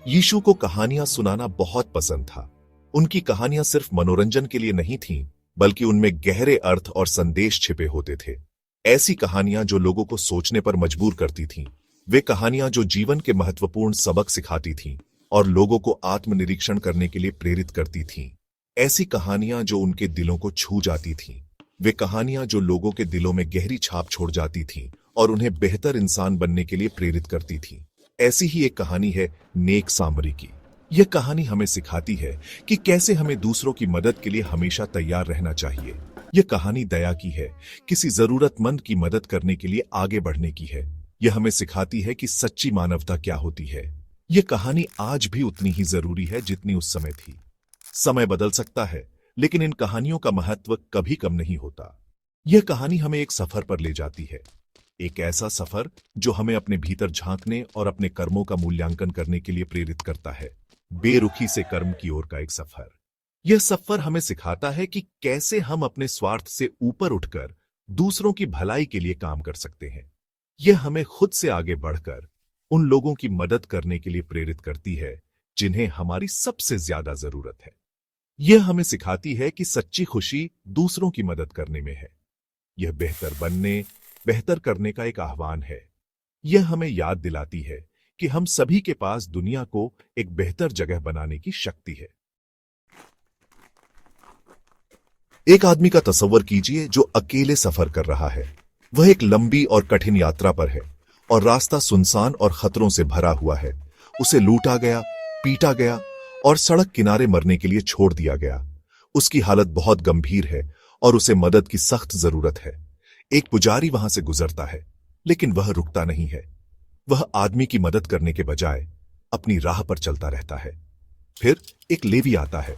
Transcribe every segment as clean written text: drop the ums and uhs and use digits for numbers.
यीशु को कहानियां सुनाना बहुत पसंद था। उनकी कहानियां सिर्फ मनोरंजन के लिए नहीं थीं, बल्कि उनमें गहरे अर्थ और संदेश छिपे होते थे। ऐसी कहानियां जो लोगों को सोचने पर मजबूर करती थीं, वे कहानियां जो जीवन के महत्वपूर्ण सबक सिखाती थीं और लोगों को आत्मनिरीक्षण करने के लिए प्रेरित करती थीं। ऐसी कहानियां जो उनके दिलों को छू जाती थीं, वे कहानियां जो लोगों के दिलों में गहरी छाप छोड़ जाती थीं और उन्हें बेहतर इंसान बनने के लिए प्रेरित करती थीं। ऐसी ही एक कहानी है नेक सामरी की। यह कहानी हमें सिखाती है कि कैसे हमें दूसरों की मदद के लिए हमेशा तैयार रहना चाहिए। यह कहानी दया की है, किसी जरूरतमंद की मदद करने के लिए आगे बढ़ने की है। यह हमें सिखाती है कि सच्ची मानवता क्या होती है। यह कहानी आज भी उतनी ही जरूरी है जितनी उस समय थी। समय बदल सकता है, लेकिन इन कहानियों का महत्व कभी कम नहीं होता। यह कहानी हमें एक सफर पर ले जाती है, एक ऐसा सफर जो हमें अपने भीतर झांकने और अपने कर्मों का मूल्यांकन करने के लिए प्रेरित करता है। बेरुखी से कर्म की ओर का एक सफर। यह सफर हमें सिखाता है कि कैसे हम अपने स्वार्थ से ऊपर उठकर दूसरों की भलाई के लिए काम कर सकते हैं। यह हमें खुद से आगे बढ़कर उन लोगों की मदद करने के लिए प्रेरित करती है जिन्हें हमारी सबसे ज्यादा जरूरत है। यह हमें सिखाती है कि सच्ची खुशी दूसरों की मदद करने में है। यह बेहतर करने का एक आह्वान है। यह हमें याद दिलाती है कि हम सभी के पास दुनिया को एक बेहतर जगह बनाने की शक्ति है। एक आदमी का तस्वर कीजिए जो अकेले सफर कर रहा है। वह एक लंबी और कठिन यात्रा पर है और रास्ता सुनसान और खतरों से भरा हुआ है। उसे लूटा गया, पीटा गया और सड़क किनारे मरने के लिए छोड़ दिया गया। उसकी हालत बहुत गंभीर है और उसे मदद की सख्त जरूरत है। एक पुजारी वहां से गुजरता है, लेकिन वह रुकता नहीं है। वह आदमी की मदद करने के बजाय अपनी राह पर चलता रहता है। फिर एक लेवी आता है,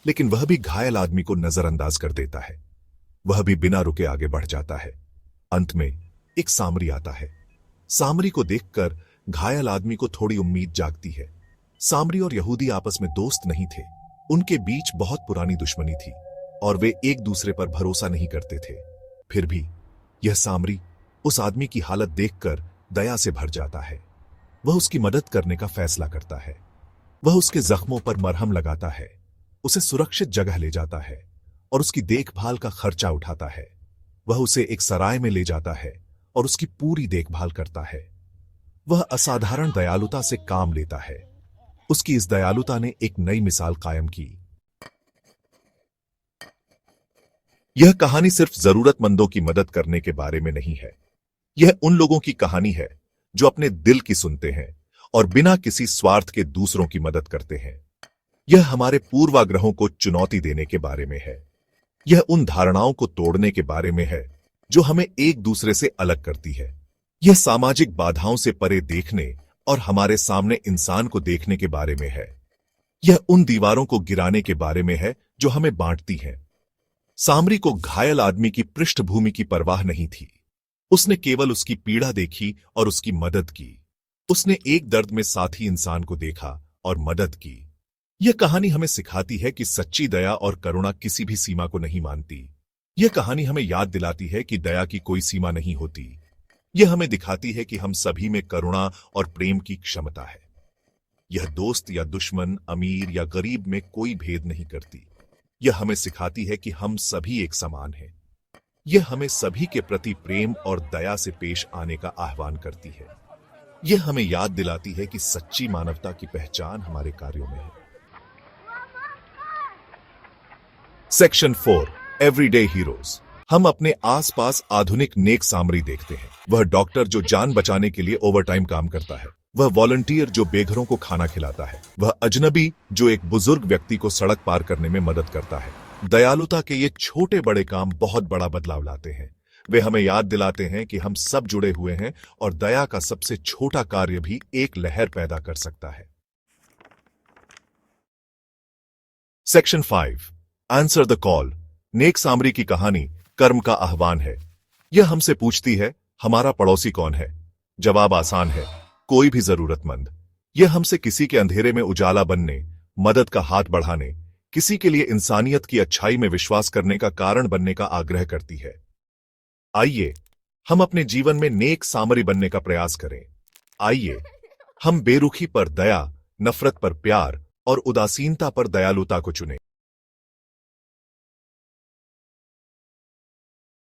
लेकिन वह भी घायल आदमी को नजरअंदाज कर देता है। वह भी बिना रुके आगे बढ़ जाता है। अंत में एक सामरी आता है। सामरी को देखकर घायल आदमी को थोड़ी उम्मीद जागती है। सामरी और यहूदी आपस में दोस्त नहीं थे। उनके बीच बहुत पुरानी दुश्मनी थी और वे एक दूसरे पर भरोसा नहीं करते थे। फिर भी यह सामरी उस आदमी की हालत देखकर दया से भर जाता है। वह उसकी मदद करने का फैसला करता है। वह उसके जख्मों पर मरहम लगाता है, उसे सुरक्षित जगह ले जाता है और उसकी देखभाल का खर्चा उठाता है। वह उसे एक सराय में ले जाता है और उसकी पूरी देखभाल करता है। वह असाधारण दयालुता से काम लेता है। उसकी इस दयालुता ने एक नई मिसाल कायम की। यह कहानी सिर्फ जरूरतमंदों की मदद करने के बारे में नहीं है। यह उन लोगों की कहानी है जो अपने दिल की सुनते हैं और बिना किसी स्वार्थ के दूसरों की मदद करते हैं। यह हमारे पूर्वाग्रहों को चुनौती देने के बारे में है। यह उन धारणाओं को तोड़ने के बारे में है जो हमें एक दूसरे से अलग करती है। यह सामाजिक बाधाओं से परे देखने और हमारे सामने इंसान को देखने के बारे में है। यह उन दीवारों को गिराने के बारे में है जो हमें बांटती हैं। सामरी को घायल आदमी की पृष्ठभूमि की परवाह नहीं थी। उसने केवल उसकी पीड़ा देखी और उसकी मदद की। उसने एक दर्द में साथी इंसान को देखा और मदद की। यह कहानी हमें सिखाती है कि सच्ची दया और करुणा किसी भी सीमा को नहीं मानती। यह कहानी हमें याद दिलाती है कि दया की कोई सीमा नहीं होती। यह हमें दिखाती है कि हम सभी में करुणा और प्रेम की क्षमता है। यह दोस्त या दुश्मन, अमीर या गरीब में कोई भेद नहीं करती। यह हमें सिखाती है कि हम सभी एक समान हैं। यह हमें सभी के प्रति प्रेम और दया से पेश आने का आह्वान करती है। यह हमें याद दिलाती है कि सच्ची मानवता की पहचान हमारे कार्यों में है। Section 4 everyday heroes. हम अपने आसपास आधुनिक नेक सामरी देखते हैं। वह डॉक्टर जो जान बचाने के लिए ओवरटाइम काम करता है। वह वॉलंटियर जो बेघरों को खाना खिलाता है। वह अजनबी जो एक बुजुर्ग व्यक्ति को सड़क पार करने में मदद करता है। दयालुता के ये छोटे बड़े काम बहुत बड़ा बदलाव लाते हैं। वे हमें याद दिलाते हैं कि हम सब जुड़े हुए हैं और दया का सबसे छोटा कार्य भी एक लहर पैदा कर सकता है। Section 5 answer the call. नेक सामरी की कहानी कर्म का आह्वान है। यह हमसे पूछती है, हमारा पड़ोसी कौन है? जवाब आसान है, कोई भी जरूरतमंद। यह हमसे किसी के अंधेरे में उजाला बनने, मदद का हाथ बढ़ाने, किसी के लिए इंसानियत की अच्छाई में विश्वास करने का कारण बनने का आग्रह करती है। आइए हम अपने जीवन में नेक सामरी बनने का प्रयास करें। आइए हम बेरुखी पर दया, नफरत पर प्यार और उदासीनता पर दयालुता को चुने।